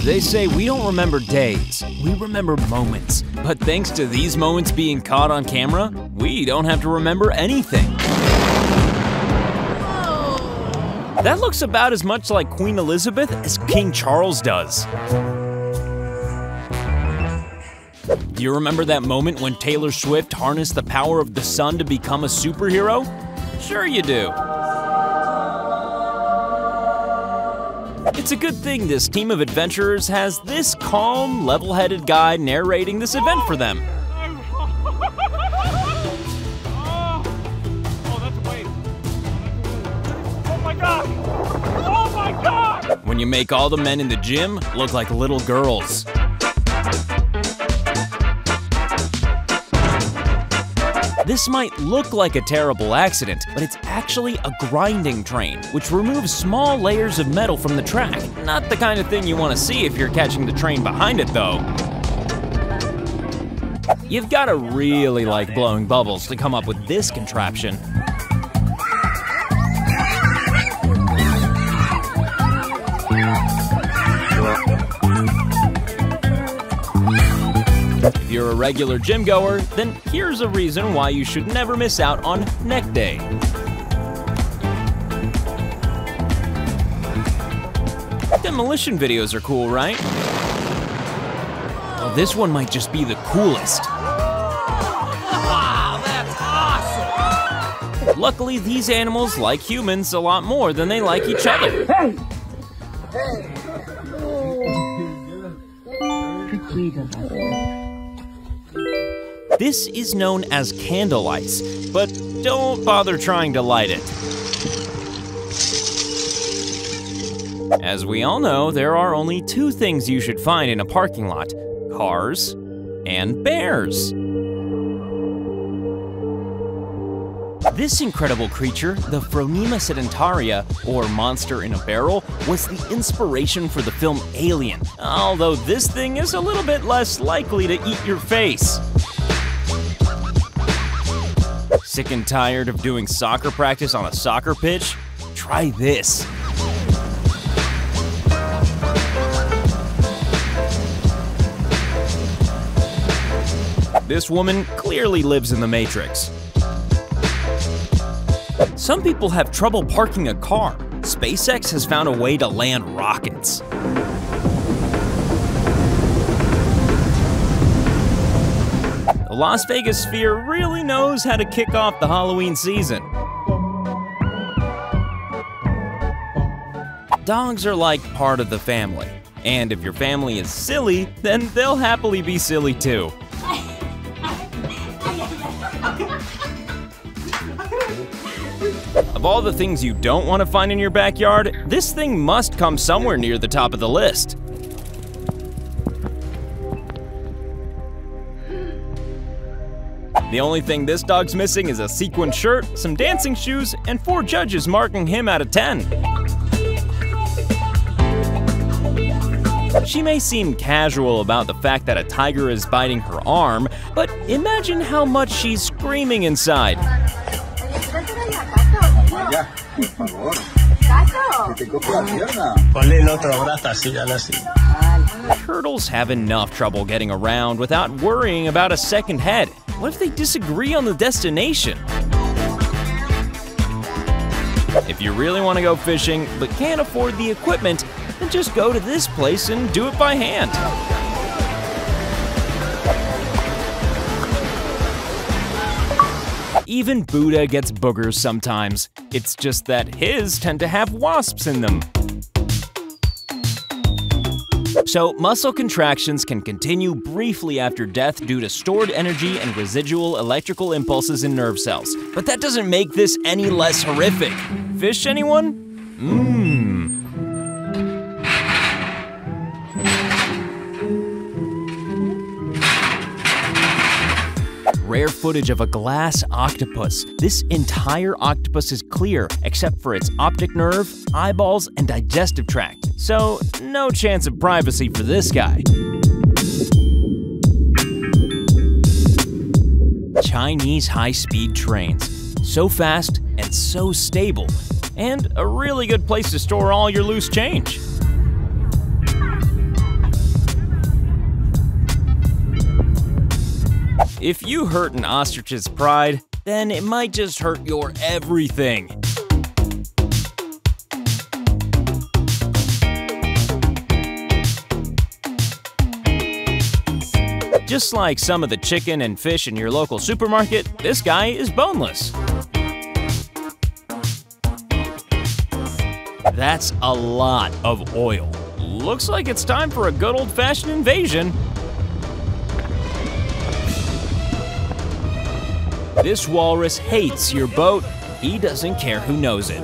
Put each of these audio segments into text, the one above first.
They say we don't remember days, we remember moments. But thanks to these moments being caught on camera, we don't have to remember anything. That looks about as much like Queen Elizabeth as King Charles does. Do you remember that moment when Taylor Swift harnessed the power of the sun to become a superhero? Sure you do. It's a good thing this team of adventurers has this calm, level-headed guy narrating this event for them. Oh, that's a waste. Oh my God! Oh my God! When you make all the men in the gym look like little girls. This might look like a terrible accident, but it's actually a grinding train, which removes small layers of metal from the track. Not the kind of thing you want to see if you're catching the train behind it, though. You've got to really like blowing bubbles to come up with this contraption. If you're a regular gym goer, then here's a reason why you should never miss out on Neck Day. Demolition videos are cool, right? Well, this one might just be the coolest. Wow, that's awesome! Luckily, these animals like humans a lot more than they like each other. This is known as candle ice, but don't bother trying to light it. As we all know, there are only two things you should find in a parking lot: cars and bears. This incredible creature, the Phronema sedentaria, or monster in a barrel, was the inspiration for the film Alien, although this thing is a little bit less likely to eat your face. Sick and tired of doing soccer practice on a soccer pitch? Try this. This woman clearly lives in the Matrix. Some people have trouble parking a car. SpaceX has found a way to land rockets. The Las Vegas Sphere really knows how to kick off the Halloween season. Dogs are like part of the family, and if your family is silly, then they'll happily be silly too. Of all the things you don't want to find in your backyard, this thing must come somewhere near the top of the list. The only thing this dog's missing is a sequin shirt, some dancing shoes, and 4 judges marking him out of 10. She may seem casual about the fact that a tiger is biting her arm, but imagine how much she's screaming inside. Turtles have enough trouble getting around without worrying about a second head. What if they disagree on the destination? If you really want to go fishing but can't afford the equipment, then just go to this place and do it by hand. Even Buddha gets boogers sometimes. It's just that his tend to have wasps in them. So, muscle contractions can continue briefly after death due to stored energy and residual electrical impulses in nerve cells. But that doesn't make this any less horrific. Fish, anyone? Rare footage of a glass octopus. This entire octopus is clear, except for its optic nerve, eyeballs, and digestive tract. So, no chance of privacy for this guy. Chinese high-speed trains. So fast and so stable. And a really good place to store all your loose change. If you hurt an ostrich's pride, then it might just hurt your everything. Just like some of the chicken and fish in your local supermarket, this guy is boneless. That's a lot of oil. Looks like it's time for a good old-fashioned invasion. This walrus hates your boat. He doesn't care who knows it.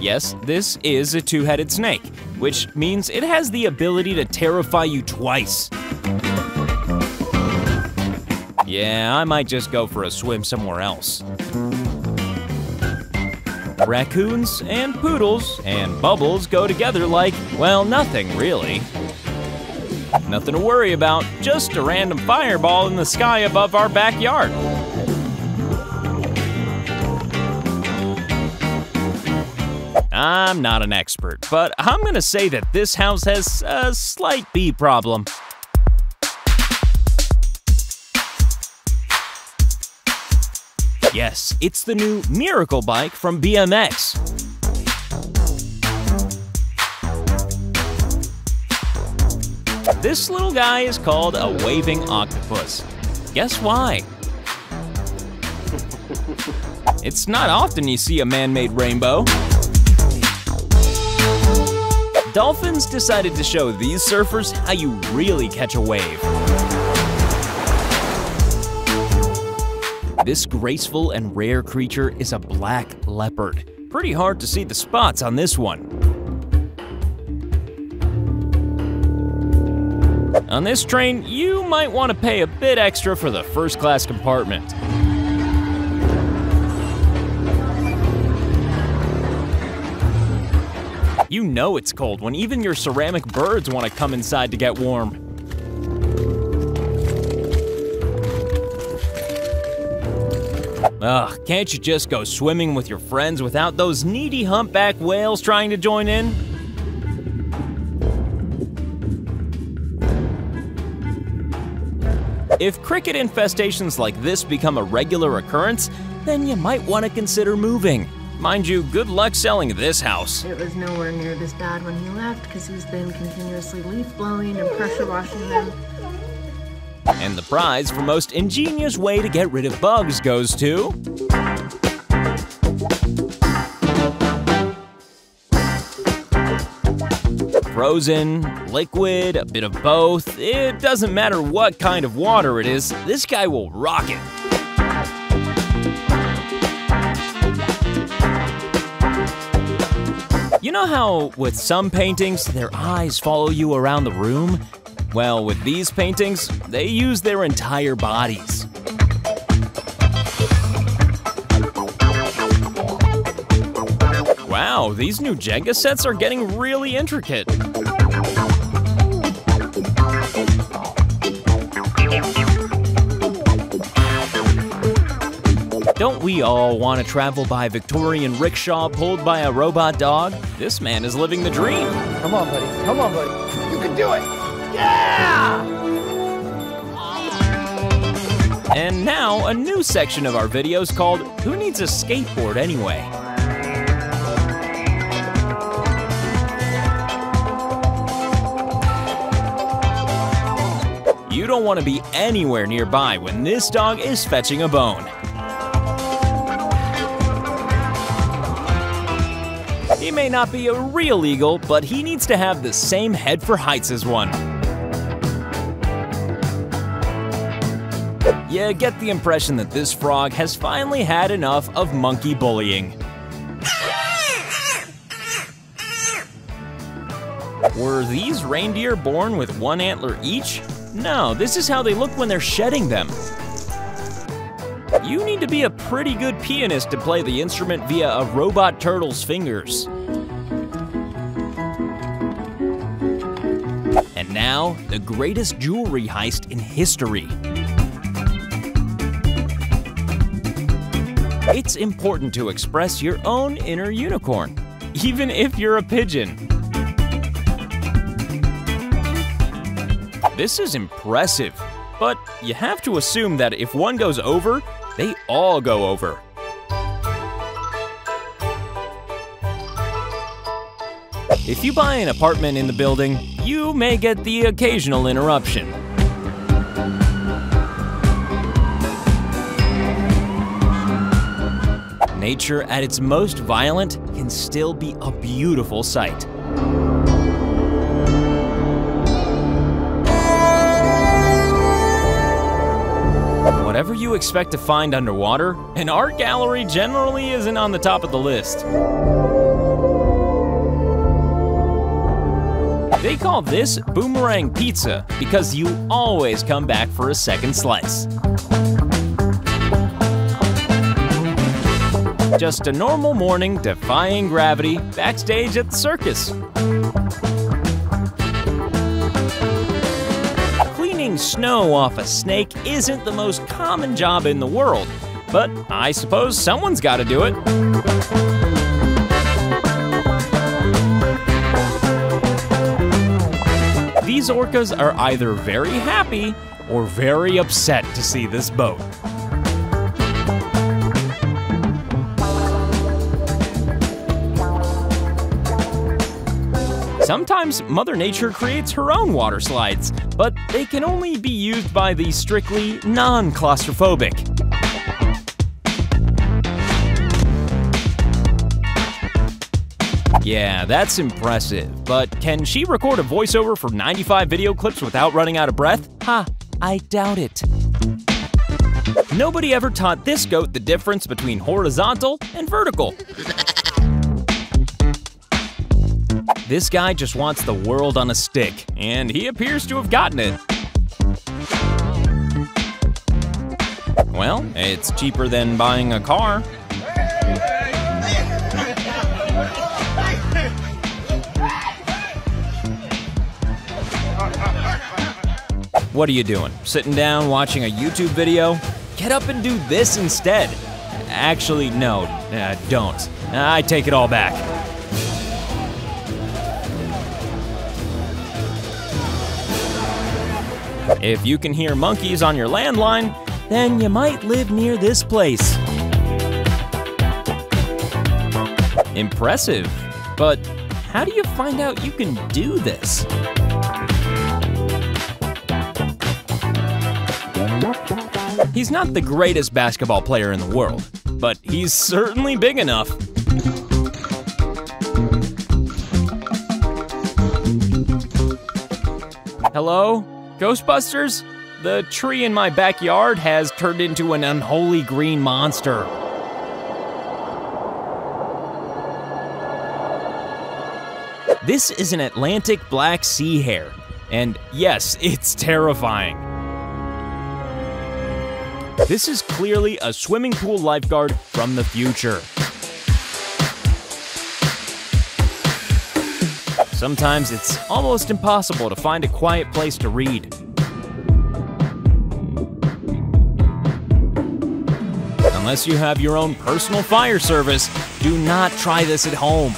Yes, this is a two-headed snake, which means it has the ability to terrify you twice. Yeah, I might just go for a swim somewhere else. Raccoons and poodles and bubbles go together like, well, nothing really. Nothing to worry about, just a random fireball in the sky above our backyard. I'm not an expert, but I'm gonna say that this house has a slight bee problem. Yes, it's the new Miracle Bike from BMX. This little guy is called a waving octopus. Guess why? It's not often you see a man-made rainbow. Dolphins decided to show these surfers how you really catch a wave. This graceful and rare creature is a black leopard. Pretty hard to see the spots on this one. On this train, you might want to pay a bit extra for the first-class compartment. You know it's cold when even your ceramic birds want to come inside to get warm. Ugh, can't you just go swimming with your friends without those needy humpback whales trying to join in? If cricket infestations like this become a regular occurrence, then you might want to consider moving. Mind you, good luck selling this house. It was nowhere near this bad when he left because he's been continuously leaf blowing and pressure washing them. And the prize for most ingenious way to get rid of bugs goes to... frozen, liquid, a bit of both. It doesn't matter what kind of water it is, this guy will rock it. You know how with some paintings, their eyes follow you around the room? Well, with these paintings, they use their entire bodies. Wow, these new Jenga sets are getting really intricate. Don't we all want to travel by Victorian rickshaw pulled by a robot dog? This man is living the dream. Come on, buddy. Come on, buddy. You can do it. Yeah! And now, a new section of our videos called Who Needs a Skateboard Anyway? You don't want to be anywhere nearby when this dog is fetching a bone. He may not be a real eagle, but he needs to have the same head for heights as one. You get the impression that this frog has finally had enough of monkey bullying. Were these reindeer born with one antler each? No, this is how they look when they're shedding them. You need to be a pretty good pianist to play the instrument via a robot turtle's fingers. And now, the greatest jewelry heist in history. It's important to express your own inner unicorn, even if you're a pigeon. This is impressive, but you have to assume that if one goes over, they all go over. If you buy an apartment in the building, you may get the occasional interruption. Nature at its most violent can still be a beautiful sight. Whatever you expect to find underwater, an art gallery generally isn't on the top of the list. They call this boomerang pizza because you always come back for a second slice. Just a normal morning defying gravity backstage at the circus. Cleaning snow off a snake isn't the most common job in the world, but I suppose someone's got to do it. These orcas are either very happy or very upset to see this boat. Sometimes Mother Nature creates her own water slides, but they can only be used by the strictly non-claustrophobic. Yeah, that's impressive, but can she record a voiceover for 95 video clips without running out of breath? Ha, I doubt it. Nobody ever taught this goat the difference between horizontal and vertical. This guy just wants the world on a stick, and he appears to have gotten it. Well, it's cheaper than buying a car. What are you doing? Sitting down watching a YouTube video? Get up and do this instead. Actually, no, don't. I take it all back. If you can hear monkeys on your landline, then you might live near this place. Impressive, but how do you find out you can do this? He's not the greatest basketball player in the world, but he's certainly big enough. Hello? Ghostbusters? The tree in my backyard has turned into an unholy green monster. This is an Atlantic black sea hare, and yes, it's terrifying. This is clearly a swimming pool lifeguard from the future. Sometimes it's almost impossible to find a quiet place to read. Unless you have your own personal fire service, do not try this at home.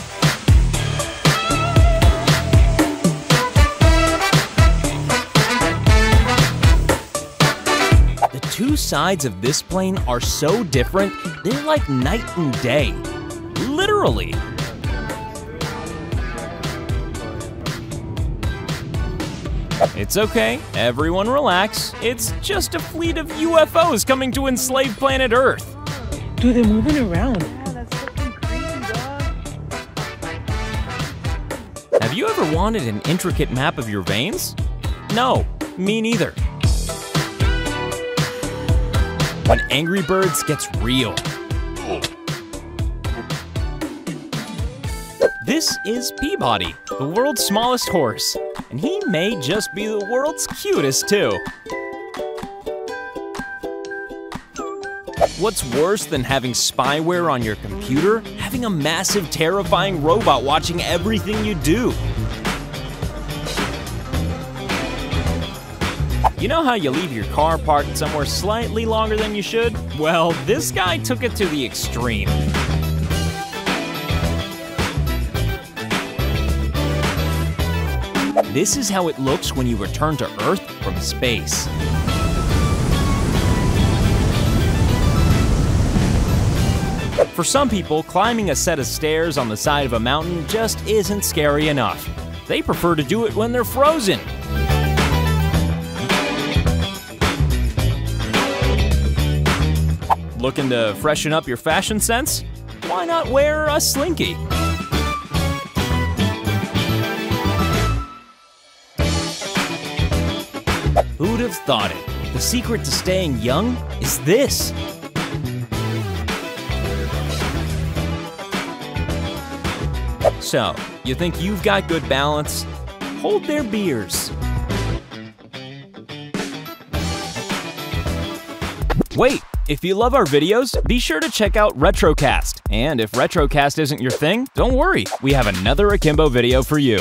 The two sides of this plane are so different, they're like night and day. Literally. It's okay, everyone relax. It's just a fleet of UFOs coming to enslave planet Earth. Dude, they're moving around. Yeah, that's fucking crazy, dog. Have you ever wanted an intricate map of your veins? No, me neither. When Angry Birds gets real. This is Peabody, the world's smallest horse, and he may just be the world's cutest too. What's worse than having spyware on your computer? Having a massive, terrifying robot watching everything you do. You know how you leave your car parked somewhere slightly longer than you should? Well, this guy took it to the extreme. This is how it looks when you return to Earth from space. For some people, climbing a set of stairs on the side of a mountain just isn't scary enough. They prefer to do it when they're frozen. Looking to freshen up your fashion sense? Why not wear a slinky? Who'd have thought it? The secret to staying young is this. So, you think you've got good balance? Hold their beers. Wait, if you love our videos, be sure to check out Retrocast. And if Retrocast isn't your thing, don't worry, we have another Akimbo video for you.